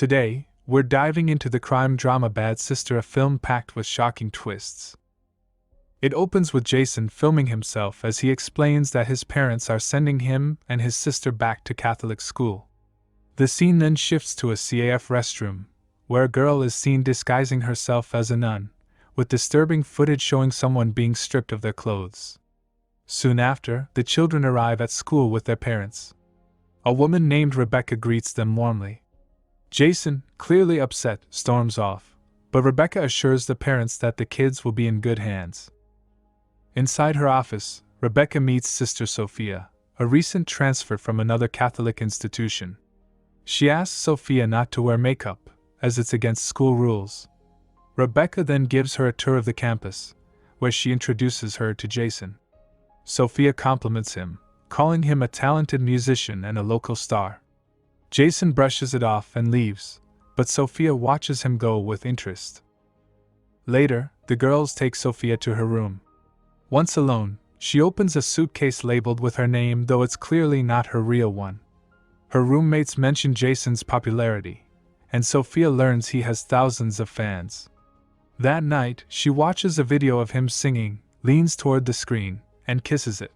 Today, we're diving into the crime drama Bad Sister, a film packed with shocking twists. It opens with Jason filming himself as he explains that his parents are sending him and his sister back to Catholic school. The scene then shifts to a CAF restroom, where a girl is seen disguising herself as a nun, with disturbing footage showing someone being stripped of their clothes. Soon after, the children arrive at school with their parents. A woman named Rebecca greets them warmly. Jason, clearly upset, storms off, but Rebecca assures the parents that the kids will be in good hands. Inside her office, Rebecca meets Sister Sophia, a recent transfer from another Catholic institution. She asks Sophia not to wear makeup, as it's against school rules. Rebecca then gives her a tour of the campus, where she introduces her to Jason. Sophia compliments him, calling him a talented musician and a local star. Jason brushes it off and leaves, but Sophia watches him go with interest. Later, the girls take Sophia to her room. Once alone, she opens a suitcase labeled with her name, though it's clearly not her real one. Her roommates mention Jason's popularity, and Sophia learns he has thousands of fans. That night, she watches a video of him singing, leans toward the screen, and kisses it.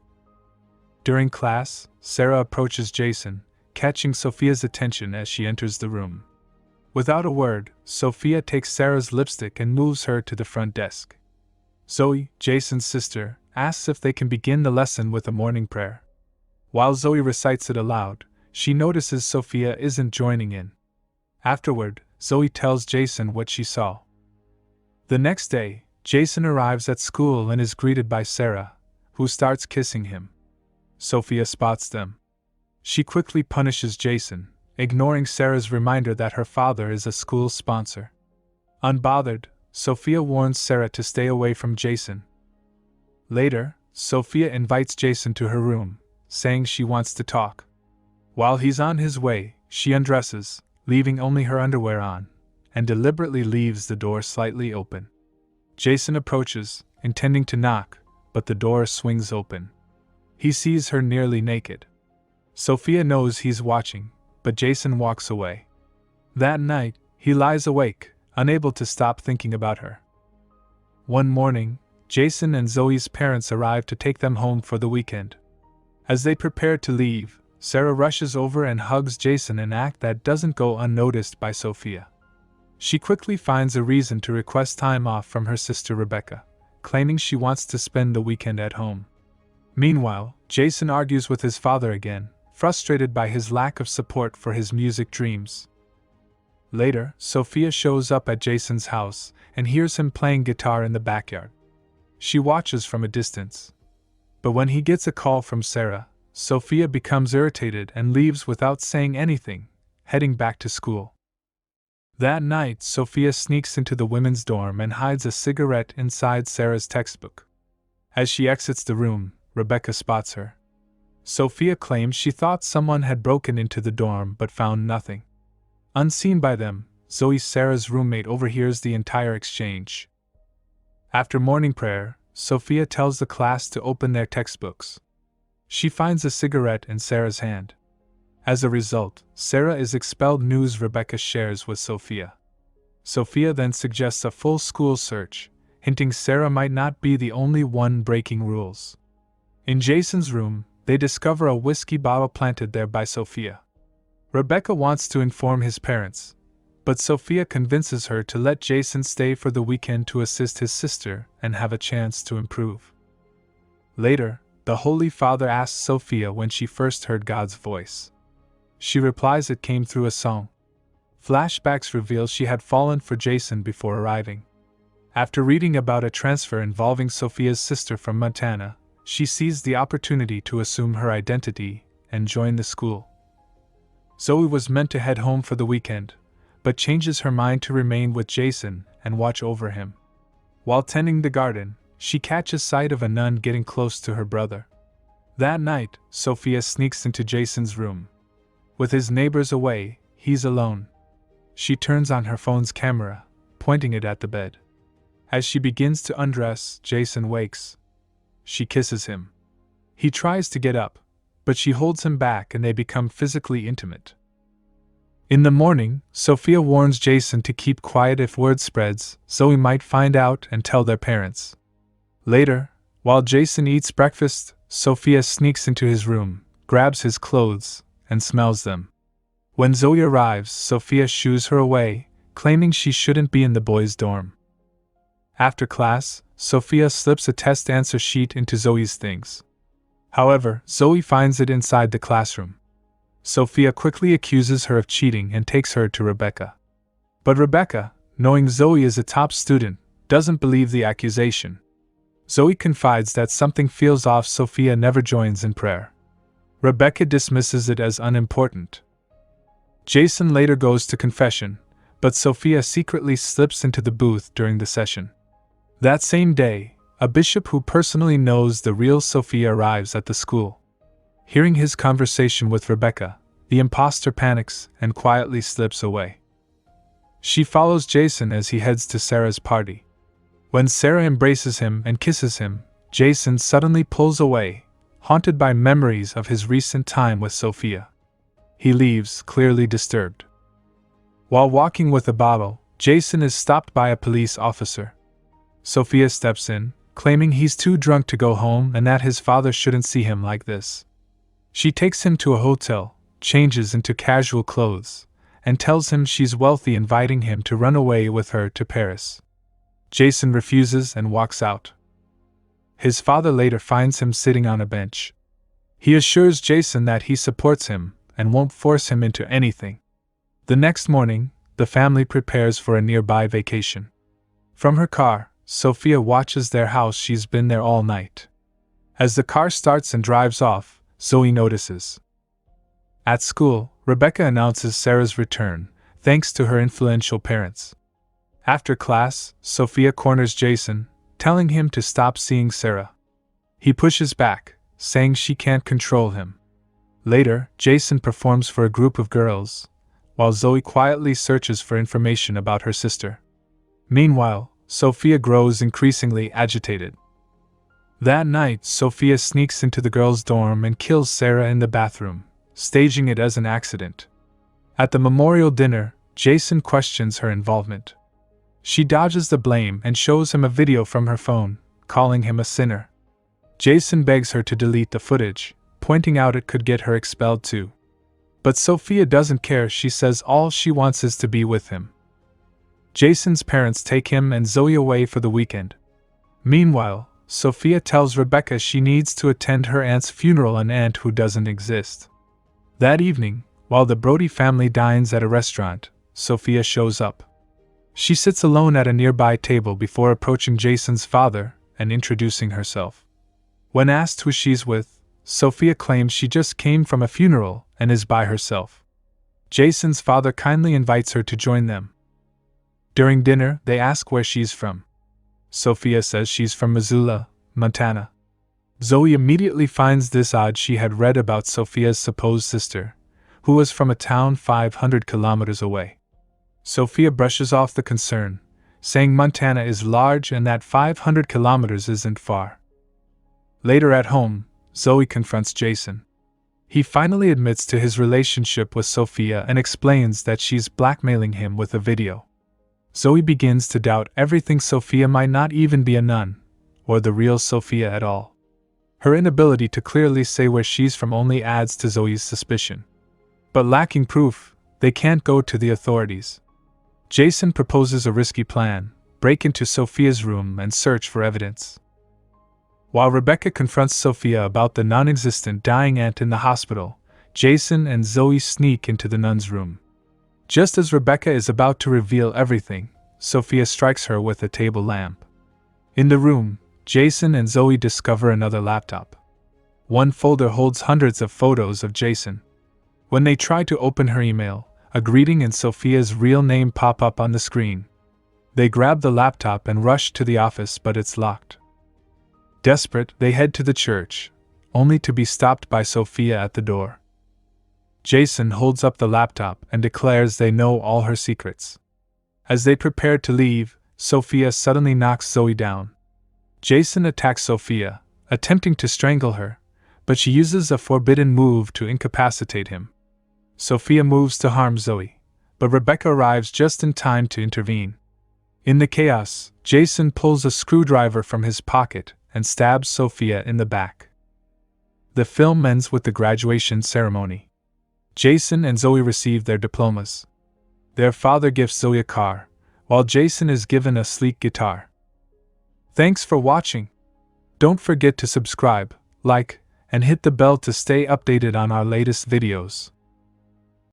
During class, Sarah approaches Jason, catching Sophia's attention as she enters the room. Without a word, Sophia takes Sarah's lipstick and moves her to the front desk. Zoe, Jason's sister, asks if they can begin the lesson with a morning prayer. While Zoe recites it aloud, she notices Sophia isn't joining in. Afterward, Zoe tells Jason what she saw. The next day, Jason arrives at school and is greeted by Sarah, who starts kissing him. Sophia spots them. She quickly punishes Jason, ignoring Sarah's reminder that her father is a school sponsor. Unbothered, Sophia warns Sarah to stay away from Jason. Later, Sophia invites Jason to her room, saying she wants to talk. While he's on his way, she undresses, leaving only her underwear on, and deliberately leaves the door slightly open. Jason approaches, intending to knock, but the door swings open. He sees her nearly naked. Sophia knows he's watching, but Jason walks away. That night, he lies awake, unable to stop thinking about her. One morning, Jason and Zoe's parents arrive to take them home for the weekend. As they prepare to leave, Sarah rushes over and hugs Jason, an act that doesn't go unnoticed by Sophia. She quickly finds a reason to request time off from her sister Rebecca, claiming she wants to spend the weekend at home. Meanwhile, Jason argues with his father again, frustrated by his lack of support for his music dreams. Later, Sophia shows up at Jason's house and hears him playing guitar in the backyard. She watches from a distance. But when he gets a call from Sarah, Sophia becomes irritated and leaves without saying anything, heading back to school. That night, Sophia sneaks into the women's dorm and hides a cigarette inside Sarah's textbook. As she exits the room, Rebecca spots her. Sophia claims she thought someone had broken into the dorm but found nothing. Unseen by them, Zoe, Sarah's roommate, overhears the entire exchange. After morning prayer, Sophia tells the class to open their textbooks. She finds a cigarette in Sarah's hand. As a result, Sarah is expelled, news Rebecca shares with Sophia. Sophia then suggests a full school search, hinting Sarah might not be the only one breaking rules. In Jason's room, they discover a whiskey bottle planted there by Sophia. Rebecca wants to inform his parents, but Sophia convinces her to let Jason stay for the weekend to assist his sister and have a chance to improve. Later, the Holy Father asks Sophia when she first heard God's voice. She replies it came through a song. Flashbacks reveal she had fallen for Jason before arriving. After reading about a transfer involving Sophia's sister from Montana, she seized the opportunity to assume her identity and join the school. Zoe was meant to head home for the weekend, but changes her mind to remain with Jason and watch over him. While tending the garden, she catches sight of a nun getting close to her brother. That night, Sophia sneaks into Jason's room. With his neighbors away, he's alone. She turns on her phone's camera, pointing it at the bed. As she begins to undress, Jason wakes. She kisses him. He tries to get up, but she holds him back and they become physically intimate. In the morning, Sophia warns Jason to keep quiet if word spreads, Zoe might find out and tell their parents. Later, while Jason eats breakfast, Sophia sneaks into his room, grabs his clothes, and smells them. When Zoe arrives, Sophia shoos her away, claiming she shouldn't be in the boys' dorm. After class, Sophia slips a test answer sheet into Zoe's things. However, Zoe finds it inside the classroom. Sophia quickly accuses her of cheating and takes her to Rebecca. But Rebecca, knowing Zoe is a top student, doesn't believe the accusation. Zoe confides that something feels off. Sophia never joins in prayer. Rebecca dismisses it as unimportant. Jason later goes to confession, but Sophia secretly slips into the booth during the session. That same day, a bishop who personally knows the real Sophia arrives at the school. Hearing his conversation with Rebecca, the imposter panics and quietly slips away. She follows Jason as he heads to Sarah's party. When Sarah embraces him and kisses him, Jason suddenly pulls away, haunted by memories of his recent time with Sophia. He leaves, clearly disturbed. While walking with a bottle, Jason is stopped by a police officer. Sophia steps in, claiming he's too drunk to go home and that his father shouldn't see him like this. She takes him to a hotel, changes into casual clothes, and tells him she's wealthy, inviting him to run away with her to Paris. Jason refuses and walks out. His father later finds him sitting on a bench. He assures Jason that he supports him and won't force him into anything. The next morning, the family prepares for a nearby vacation. From her car, Sophia watches their house. She's been there all night. As the car starts and drives off, Zoe notices. At school, Rebecca announces Sarah's return, thanks to her influential parents. After class, Sophia corners Jason, telling him to stop seeing Sarah. He pushes back, saying she can't control him. Later, Jason performs for a group of girls, while Zoe quietly searches for information about her sister. Meanwhile, Sophia grows increasingly agitated. That night, Sophia sneaks into the girls' dorm and kills Sarah in the bathroom, staging it as an accident. At the memorial dinner, Jason questions her involvement. She dodges the blame and shows him a video from her phone, calling him a sinner. Jason begs her to delete the footage, pointing out it could get her expelled too. But Sophia doesn't care. She says all she wants is to be with him. Jason's parents take him and Zoe away for the weekend. Meanwhile, Sophia tells Rebecca she needs to attend her aunt's funeral, an aunt who doesn't exist. That evening, while the Brody family dines at a restaurant, Sophia shows up. She sits alone at a nearby table before approaching Jason's father and introducing herself. When asked who she's with, Sophia claims she just came from a funeral and is by herself. Jason's father kindly invites her to join them. During dinner, they ask where she's from. Sophia says she's from Missoula, Montana. Zoe immediately finds this odd. She had read about Sophia's supposed sister, who was from a town 500 kilometers away. Sophia brushes off the concern, saying Montana is large and that 500 kilometers isn't far. Later at home, Zoe confronts Jason. He finally admits to his relationship with Sophia and explains that she's blackmailing him with a video. Zoe begins to doubt everything. Sophia might not even be a nun, or the real Sophia at all. Her inability to clearly say where she's from only adds to Zoe's suspicion. But lacking proof, they can't go to the authorities. Jason proposes a risky plan: break into Sophia's room and search for evidence. While Rebecca confronts Sophia about the non-existent dying aunt in the hospital, Jason and Zoe sneak into the nun's room. Just as Rebecca is about to reveal everything, Sophia strikes her with a table lamp. In the room, Jason and Zoe discover another laptop. One folder holds hundreds of photos of Jason. When they try to open her email, a greeting and Sophia's real name pop up on the screen. They grab the laptop and rush to the office, but it's locked. Desperate, they head to the church, only to be stopped by Sophia at the door. Jason holds up the laptop and declares they know all her secrets. As they prepare to leave, Sophia suddenly knocks Zoe down. Jason attacks Sophia, attempting to strangle her, but she uses a forbidden move to incapacitate him. Sophia moves to harm Zoe. but Rebecca arrives just in time to intervene. In the chaos, Jason pulls a screwdriver from his pocket and stabs Sophia in the back. The film ends with the graduation ceremony. Jason and Zoe receive their diplomas. Their father gifts Zoe a car, while Jason is given a sleek guitar. Thanks for watching. Don't forget to subscribe, like, and hit the bell to stay updated on our latest videos.